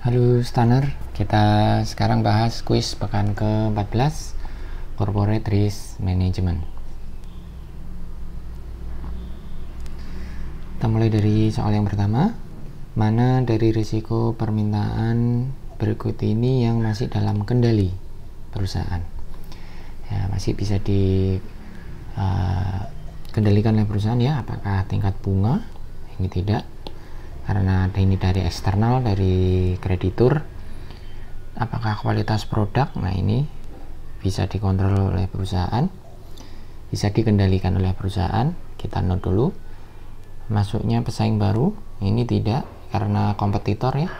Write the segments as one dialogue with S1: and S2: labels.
S1: Halo Stunner, kita sekarang bahas kuis pekan ke-14 Corporate Risk Management. Kita mulai dari soal yang pertama. Mana dari risiko permintaan berikut ini yang masih dalam kendali perusahaan? Ya, masih bisa dikendalikan oleh perusahaan ya. Apakah tingkat bunga? Ini tidak, karena ini dari eksternal, dari kreditur. Apakah kualitas produk? Nah, ini bisa dikontrol oleh perusahaan, bisa dikendalikan oleh perusahaan. Kita note dulu. Masuknya pesaing baru, ini tidak, karena kompetitor ya.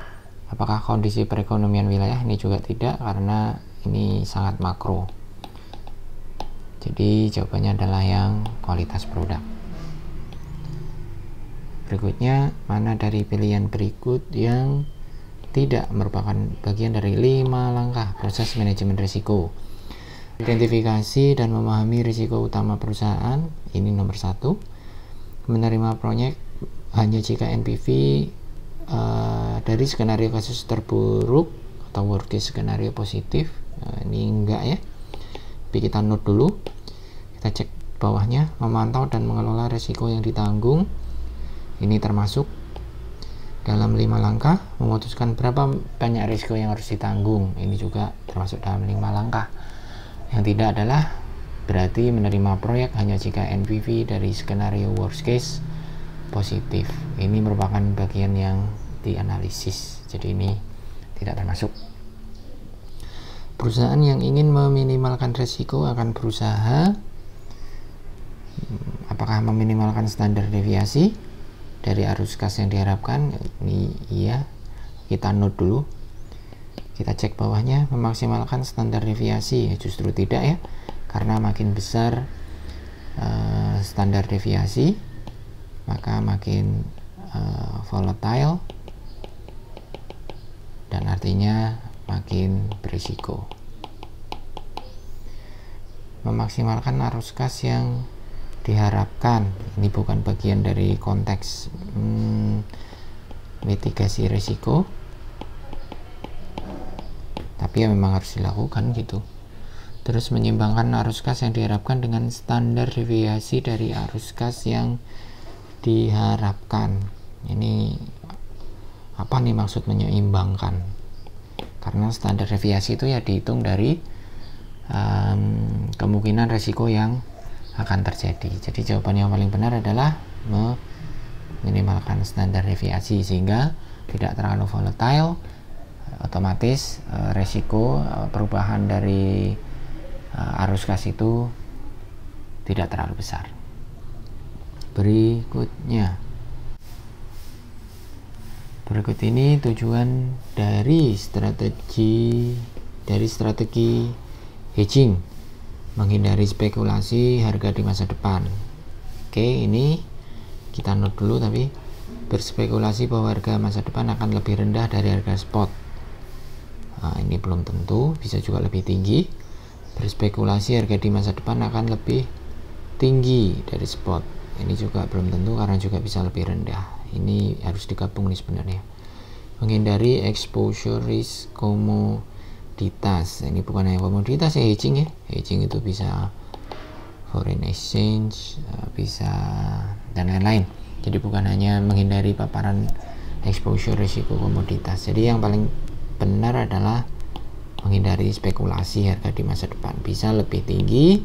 S1: Apakah kondisi perekonomian wilayah? Ini juga tidak, karena ini sangat makro. Jadi jawabannya adalah yang kualitas produk. Berikutnya, mana dari pilihan berikut yang tidak merupakan bagian dari 5 langkah proses manajemen risiko? Identifikasi dan memahami risiko utama perusahaan, ini nomor 1. Menerima proyek hanya jika NPV dari skenario kasus terburuk atau worst case skenario positif. Ini enggak ya, tapi kita note dulu. Kita cek bawahnya, memantau dan mengelola risiko yang ditanggung. Ini termasuk dalam 5 langkah. Memutuskan berapa banyak risiko yang harus ditanggung, ini juga termasuk dalam 5 langkah. Yang tidak adalah berarti menerima proyek hanya jika NPV dari skenario worst case positif. Ini merupakan bagian yang dianalisis, jadi ini tidak termasuk. Perusahaan yang ingin meminimalkan risiko akan berusaha apakah meminimalkan standar deviasi dari arus kas yang diharapkan. Ini iya, kita note dulu. Kita cek bawahnya, memaksimalkan standar deviasi, ya justru tidak ya, karena makin besar standar deviasi maka makin volatile dan artinya makin berisiko. Memaksimalkan arus kas yang diharapkan, ini bukan bagian dari konteks mitigasi risiko, tapi ya memang harus dilakukan gitu. Terus menyeimbangkan arus kas yang diharapkan dengan standar deviasi dari arus kas yang diharapkan. Ini apa nih maksud menyeimbangkan? Karena standar deviasi itu ya dihitung dari kemungkinan risiko yang akan terjadi. Jadi jawaban yang paling benar adalah meminimalkan standar deviasi sehingga tidak terlalu volatile, otomatis risiko perubahan dari arus kas itu tidak terlalu besar. Berikut ini tujuan dari strategi hedging, menghindari spekulasi harga di masa depan. Oke, ini kita note dulu, tapi berspekulasi bahwa harga masa depan akan lebih rendah dari harga spot. Nah, ini belum tentu, bisa juga lebih tinggi. Berspekulasi harga di masa depan akan lebih tinggi dari spot. Ini juga belum tentu, karena juga bisa lebih rendah. Ini harus digabung nih sebenarnya. Menghindari exposure risk komoditas. Ini bukan hanya komoditas ya, hedging ya. Hedging itu bisa foreign exchange, bisa dan lain-lain. Jadi bukan hanya menghindari paparan exposure risiko komoditas. Jadi yang paling benar adalah menghindari spekulasi harga di masa depan. Bisa lebih tinggi,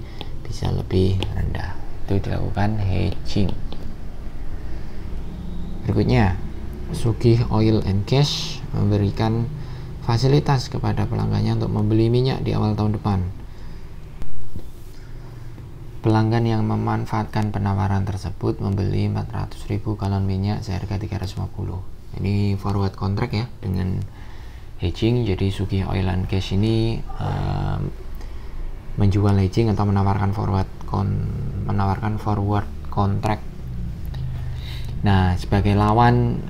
S1: bisa lebih rendah. Itu dilakukan hedging. Berikutnya, Sugih Oil and Gas memberikan fasilitas kepada pelanggannya untuk membeli minyak di awal tahun depan. Pelanggan yang memanfaatkan penawaran tersebut membeli 400.000 galon minyak seharga 350. Ini forward contract ya dengan hedging. Jadi Sugih Oil and Gas ini menjual hedging atau menawarkan forward contract. Nah, sebagai lawan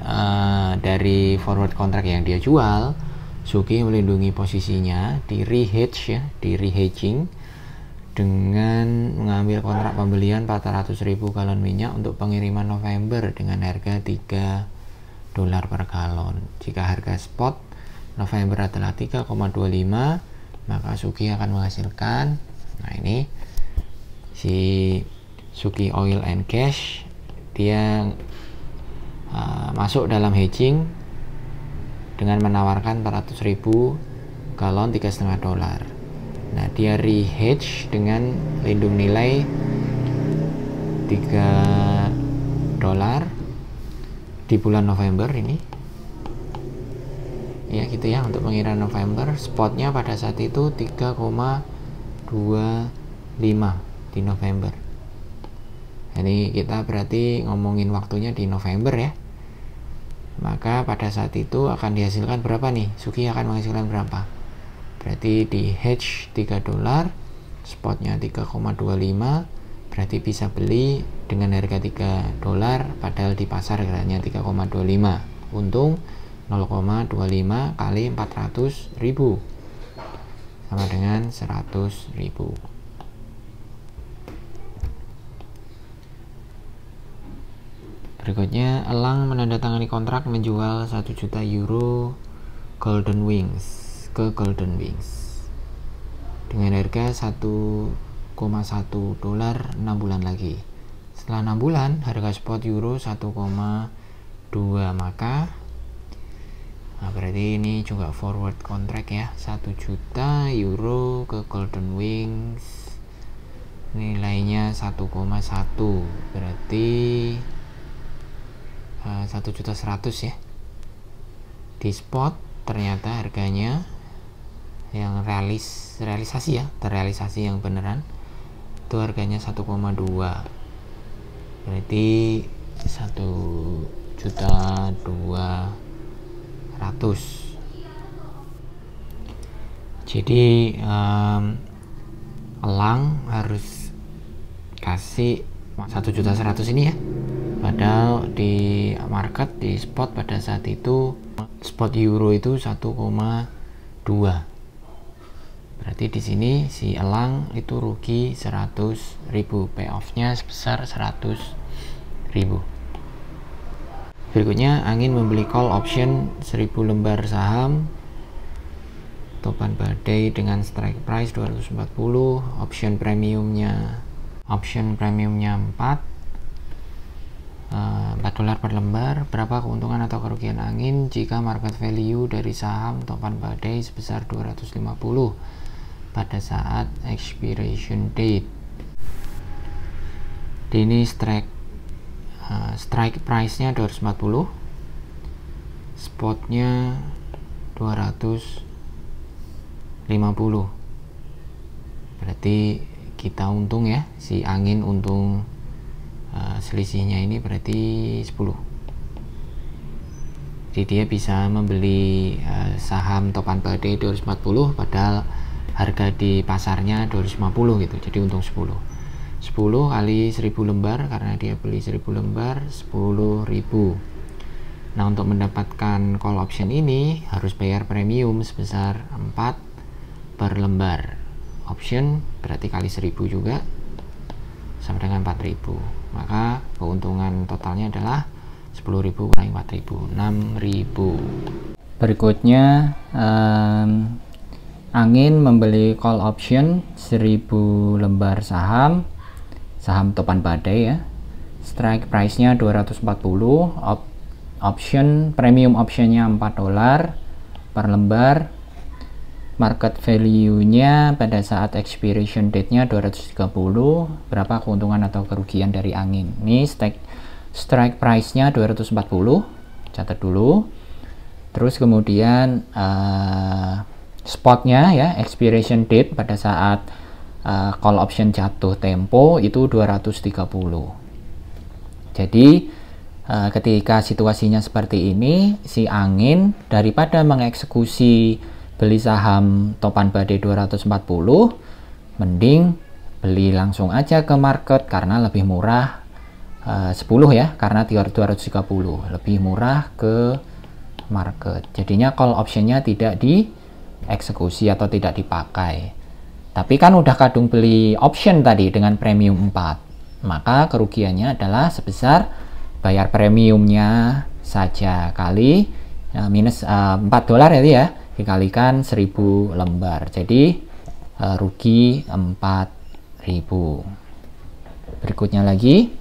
S1: dari forward contract yang dia jual, Sugih melindungi posisinya di re-hedge ya, di re-hedging dengan mengambil kontrak pembelian 400.000 galon minyak untuk pengiriman November dengan harga $3 per galon. Jika harga spot November adalah 3,25, maka Suki akan menghasilkan, nah ini si Suki Oil and Gas, dia masuk dalam hedging dengan menawarkan 400.000 galon $3,5. Nah, dia re-hedge dengan lindung nilai $3 di bulan November ini. Ya gitu ya, untuk pengiraan November. Spotnya pada saat itu 3,25 di November. Jadi kita berarti ngomongin waktunya di November ya. Maka pada saat itu akan dihasilkan berapa nih? Suki akan menghasilkan berapa? Berarti di hedge $3, spotnya 3,25, berarti bisa beli dengan harga $3, padahal di pasar harganya 3,25. Untung 0,25 kali 400.000 sama dengan 100.000. Berikutnya, Elang menandatangani kontrak menjual 1 juta euro Golden Wings ke Golden Wings dengan harga $1,1 6 bulan lagi. Setelah 6 bulan, harga spot euro 1,2, maka berarti ini juga forward contract ya, 1 juta euro ke Golden Wings, nilainya 1,1, berarti 1.100.000 ya. Di spot ternyata harganya yang realisasi ya, terrealisasi yang beneran itu harganya 1,2, berarti 1.200.000. Jadi Elang harus kasih 1.100.000 ini ya, padahal di market, di spot pada saat itu spot euro itu 1,2. Berarti di sini si Elang itu rugi 100.000, payoff-nya sebesar 100.000. Berikutnya, Angin membeli call option 1000 lembar saham Topan Badai dengan strike price 240, option premiumnya 4 $4 per lembar. Berapa keuntungan atau kerugian Angin jika market value dari saham Topan Badai sebesar 250 pada saat expiration date? Ini strike price-nya 240, spotnya 250, berarti kita untung ya, si Angin untung, selisihnya ini berarti 10. Jadi dia bisa membeli saham Topan Badai 240 padahal harga di pasarnya 250 gitu, jadi untung 10 kali 1000 lembar, karena dia beli 1000 lembar 10.000. Nah, untuk mendapatkan call option ini harus bayar premium sebesar 4 per lembar. Option berarti kali 1000 juga sama dengan 4.000, maka keuntungan totalnya adalah 10.000 kurangi 4.000, 6.000. Berikutnya Angin membeli call option 1000 lembar saham Topan Badai ya, strike price-nya 240, option premium optionnya $4 per lembar, market value-nya pada saat expiration date-nya 230. Berapa keuntungan atau kerugian dari Angin? Ini strike price-nya 240, catat dulu. Terus kemudian spotnya ya, expiration date pada saat call option jatuh tempo itu 230. Jadi ketika situasinya seperti ini, si Angin daripada mengeksekusi beli saham Topan Badai 240, mending beli langsung aja ke market karena lebih murah, 10 ya, karena 230 lebih murah ke market. Jadinya call optionnya tidak dieksekusi atau tidak dipakai. Tapi kan udah kadung beli option tadi dengan premium 4, maka kerugiannya adalah sebesar bayar premiumnya saja kali minus $4 ya, dikalikan 1000 lembar. Jadi rugi 4.000. Berikutnya lagi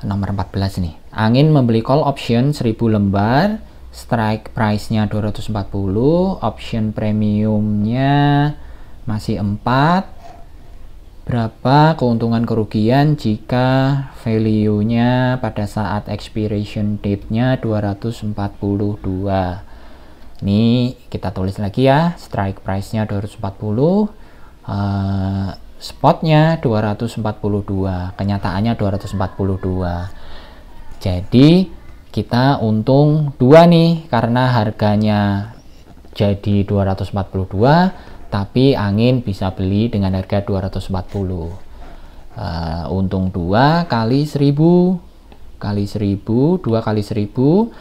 S1: nomor 14 nih. Angin membeli call option 1000 lembar, strike price-nya 240, option premiumnya masih 4. Berapa keuntungan kerugian jika value-nya pada saat expiration date-nya 242. Ini kita tulis lagi ya, strike price-nya 240, spotnya 242, kenyataannya 242. Jadi kita untung 2 nih karena harganya jadi 242, tapi angin bisa beli dengan harga 240. Untung 2 kali 1000 kali 1000, 2 kali 1000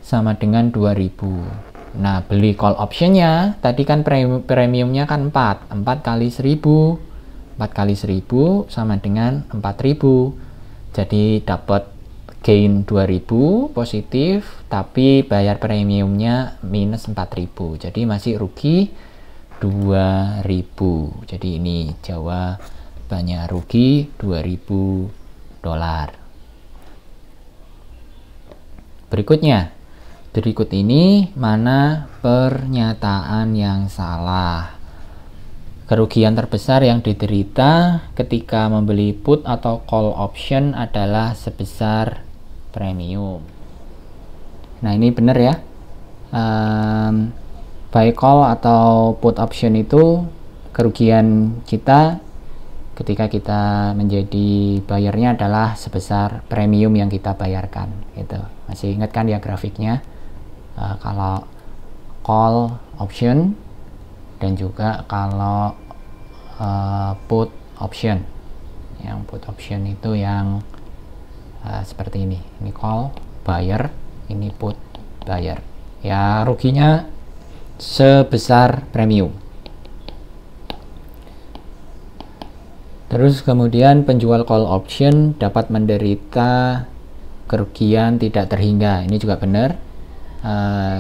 S1: sama dengan 2000. Nah, beli call optionnya tadi kan premiumnya kan 4 kali 1000, 4 kali 1000 sama dengan 4000. Jadi dapat gain 2000 positif, tapi bayar premiumnya minus 4000. Jadi masih rugi 2000. Jadi ini jawabannya rugi $2000. Berikut ini mana pernyataan yang salah? Kerugian terbesar yang diderita ketika membeli put atau call option adalah sebesar premium. Nah, ini benar ya. Buy call atau put option itu kerugian kita ketika kita menjadi buyernya adalah sebesar premium yang kita bayarkan. Gitu. Masih ingat kan ya grafiknya? Kalau call option dan juga kalau put option. Yang put option itu yang seperti ini. Ini call buyer, ini put buyer. Ya, ruginya sebesar premium. Terus kemudian penjual call option dapat menderita kerugian tidak terhingga. Ini juga benar,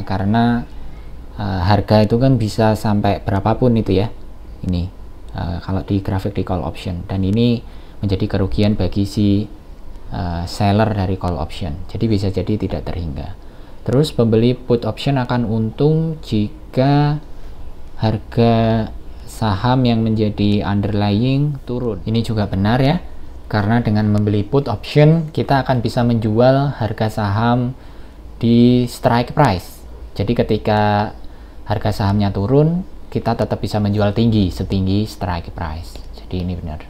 S1: karena harga itu kan bisa sampai berapapun itu ya. Ini kalau di grafik di call option, dan ini menjadi kerugian bagi si seller dari call option. Jadi bisa jadi tidak terhingga. Terus pembeli put option akan untung jika harga saham yang menjadi underlying turun. Ini juga benar ya, karena dengan membeli put option kita akan bisa menjual harga saham di strike price. Jadi ketika harga sahamnya turun, kita tetap bisa menjual tinggi, setinggi strike price. Jadi ini benar.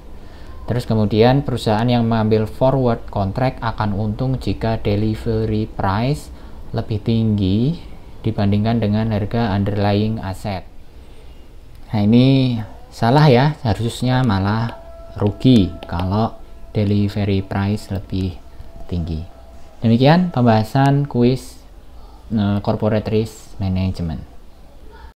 S1: Terus kemudian perusahaan yang mengambil forward contract akan untung jika delivery price lebih tinggi dibandingkan dengan harga underlying aset. Nah, ini salah ya, harusnya malah rugi kalau delivery price lebih tinggi. Demikian pembahasan kuis corporate risk management.